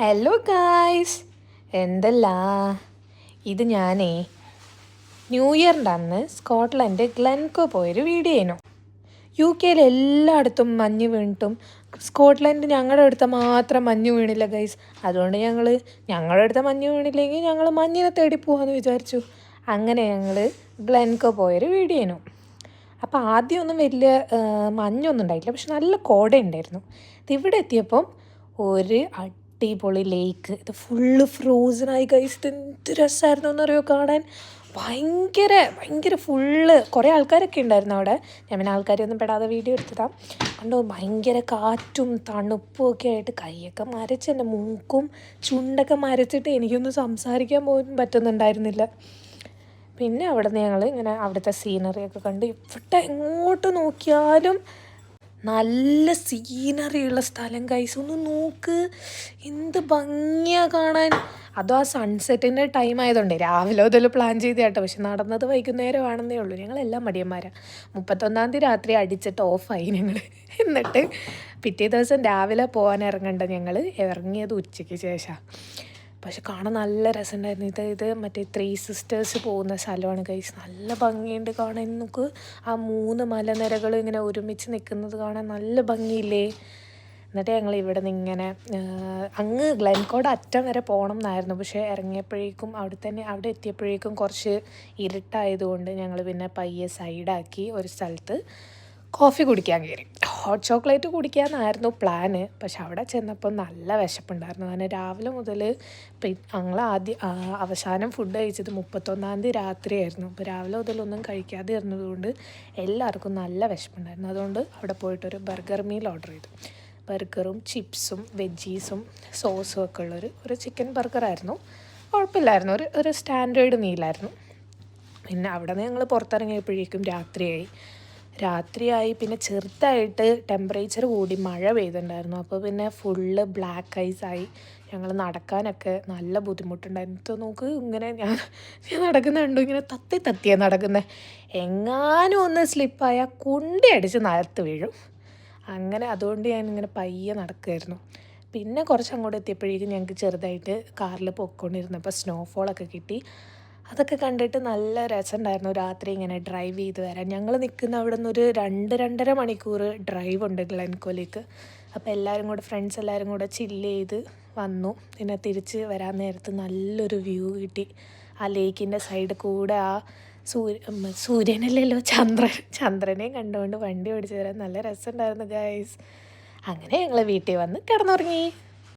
Hello guys, എന്തല്ല ഇത് ഞാനേ ന്യൂ ഇയറിൻ്റെ അന്ന് സ്കോട്ട്ലൻഡ് ഗ്ലെൻകോ പോയൊരു വീഡിയോ ആയിരുന്നു. UK എല്ലായിടത്തും മഞ്ഞ് വീണിട്ടും സ്കോട്ട്ലൻഡ് ഞങ്ങളുടെ അടുത്ത മാത്രം മഞ്ഞ് വീണില്ല ഗൈസ്. അതുകൊണ്ട് ഞങ്ങളുടെ അടുത്ത മഞ്ഞ് വീണില്ലെങ്കിൽ ഞങ്ങൾ മഞ്ഞിനെ തേടി പോകാമെന്ന് വിചാരിച്ചു. അങ്ങനെ ഞങ്ങൾ ഗ്ലെൻകോ പോയൊരു വീഡിയോ ആയിരുന്നു. അപ്പോൾ ആദ്യമൊന്നും വലിയ മഞ്ഞൊന്നും ഉണ്ടായിട്ടില്ല, പക്ഷെ നല്ല കോട ഉണ്ടായിരുന്നു. ഇവിടെ എത്തിയപ്പം ഒരു അടിപൊളി ലേക്ക്, ഇത് ഫുള്ള് ഫ്രോസണായി ഗൈസ്. എന്ത് രസമായിരുന്നു എന്നറിയോ കാണാൻ. ഭയങ്കര ഭയങ്കര ഫുള്ള് കുറേ ആൾക്കാരൊക്കെ ഉണ്ടായിരുന്നു അവിടെ. ഞാൻ പിന്നെ ആൾക്കാരൊന്നും പെടാതെ വീഡിയോ എടുത്തതാണ്. കണ്ടോ, ഭയങ്കര കാറ്റും തണുപ്പും ഒക്കെ ആയിട്ട് കൈയൊക്കെ മരച്ച് എൻ്റെ മൂക്കും ചുണ്ടൊക്കെ മരച്ചിട്ട് എനിക്കൊന്നും സംസാരിക്കാൻ പോലും പറ്റുന്നുണ്ടായിരുന്നില്ല. പിന്നെ അവിടെ നിന്ന് ഞങ്ങൾ ഇങ്ങനെ അവിടുത്തെ സീനറിയൊക്കെ കണ്ട്, ഇവിടെ എങ്ങോട്ട് നോക്കിയാലും നല്ല സീനറിയുള്ള സ്ഥലം ഗൈസ്. ഒന്ന് നോക്ക്, എന്ത് ഭംഗിയാണ് കാണാൻ. അതും ആ സൺസെറ്റിൻ്റെ ടൈം ആയതുകൊണ്ട് രാവിലെ മുതൽ പ്ലാൻ ചെയ്ത് കേട്ടോ, പക്ഷെ നടന്നത് വൈകുന്നേരമാണെന്നേ ഉള്ളൂ. ഞങ്ങളെല്ലാം മടിയന്മാരാണ്. 31 രാത്രി അടിച്ചിട്ട് ഓഫായി ഞങ്ങൾ. എന്നിട്ട് പിറ്റേ ദിവസം രാവിലെ പോകാൻ ഇറങ്ങണ്ട, ഞങ്ങൾ ഇറങ്ങിയത് ഉച്ചയ്ക്ക് ശേഷമാണ്. പക്ഷെ കാണാൻ നല്ല രസമുണ്ടായിരുന്നു. ഇത് മറ്റേ 3 സിസ്റ്റേഴ്സ് പോകുന്ന സ്ഥലമാണ് ഗൈസ്. നല്ല ഭംഗിയുണ്ട് കാണാൻ. നമുക്ക് ആ 3 മലനിരകൾ ഇങ്ങനെ ഒരുമിച്ച് നിൽക്കുന്നത് കാണാൻ നല്ല ഭംഗിയില്ലേ. എന്നിട്ട് ഞങ്ങൾ ഇവിടെ നിന്ന് ഇങ്ങനെ അങ്ങ് ഗ്ലെൻകോയുടെ അറ്റം വരെ പോകണം എന്നായിരുന്നു. പക്ഷേ ഇറങ്ങിയപ്പോഴേക്കും അവിടെ എത്തിയപ്പോഴേക്കും കുറച്ച് ഇരുട്ടായതുകൊണ്ട് ഞങ്ങൾ പിന്നെ പയ്യെ സൈഡാക്കി ഒരു സ്ഥലത്ത് കോഫി കുടിക്കാൻ കയറി. ഹോട്ട് ചോക്ലേറ്റ് കുടിക്കാമെന്നായിരുന്നു പ്ലാന്. പക്ഷെ അവിടെ ചെന്നപ്പോൾ നല്ല വിശപ്പുണ്ടായിരുന്നു. കാരണം രാവിലെ മുതൽ ഞങ്ങൾ അവസാനം ഫുഡ് കഴിച്ചത് 31 രാത്രിയായിരുന്നു. അപ്പോൾ രാവിലെ മുതലൊന്നും കഴിക്കാതെ ഇരുന്നതുകൊണ്ട് എല്ലാവർക്കും നല്ല വിശപ്പുണ്ടായിരുന്നു. അതുകൊണ്ട് അവിടെ പോയിട്ടൊരു ബർഗർ മീൽ ഓർഡർ ചെയ്തു. ബർഗറും ചിപ്സും വെജീസും സോസും ഒക്കെ ഉള്ളൊരു ചിക്കൻ ബർഗറായിരുന്നു. കുഴപ്പമില്ലായിരുന്നു, ഒരു സ്റ്റാൻഡേർഡ് മീലായിരുന്നു. പിന്നെ അവിടെ നിന്ന് ഞങ്ങൾ പുറത്തിറങ്ങിയപ്പോഴേക്കും രാത്രിയായി. പിന്നെ ചെറുതായിട്ട് ടെമ്പറേച്ചർ കൂടി, മഴ പെയ്തിട്ടുണ്ടായിരുന്നു. അപ്പോൾ പിന്നെ ഫുള്ള് ബ്ലാക്ക് ഐസായി. ഞങ്ങൾ നടക്കാനൊക്കെ നല്ല ബുദ്ധിമുട്ടുണ്ടായിരുന്നു. നോക്ക്, ഇങ്ങനെ ഞാൻ നടക്കുന്നുണ്ടോ, ഇങ്ങനെ തത്തിയാണ് നടക്കുന്നത്. എങ്ങാനും ഒന്ന് സ്ലിപ്പായാൽ കുണ്ടി അടിച്ച് നിലത്ത് വീഴും. അങ്ങനെ അതുകൊണ്ട് ഞാനിങ്ങനെ പയ്യെ നടക്കുമായിരുന്നു. പിന്നെ കുറച്ച് അങ്ങോട്ട് എത്തിയപ്പോഴേക്കും ഞങ്ങൾക്ക് ചെറുതായിട്ട് കാറിൽ പൊയ്ക്കൊണ്ടിരുന്നപ്പോൾ സ്നോഫോളൊക്കെ കിട്ടി. അതൊക്കെ കണ്ടിട്ട് നല്ല രസമുണ്ടായിരുന്നു. രാത്രി ഇങ്ങനെ ഡ്രൈവ് ചെയ്ത് വരാൻ. ഞങ്ങൾ നിൽക്കുന്ന അവിടെ നിന്നൊരു 2-2.5 മണിക്കൂർ ഡ്രൈവ് ഉണ്ട് ഗ്ലെൻകോയിലേക്ക്. അപ്പോൾ ഫ്രണ്ട്സ് എല്ലാവരും കൂടെ ചില്ല് ചെയ്ത് വന്നു. പിന്നെ തിരിച്ച് വരാൻ നേരത്ത് നല്ലൊരു വ്യൂ കിട്ടി. ആ ലേക്കിൻ്റെ സൈഡിൽ കൂടെ ആ സൂര്യനല്ലല്ലോ, ചന്ദ്രനെയും കണ്ടുകൊണ്ട് വണ്ടി ഓടിച്ച് തരാൻ നല്ല രസമുണ്ടായിരുന്നു ഗൈസ്. അങ്ങനെ ഞങ്ങൾ വീട്ടിൽ വന്ന് കിടന്നുറങ്ങി.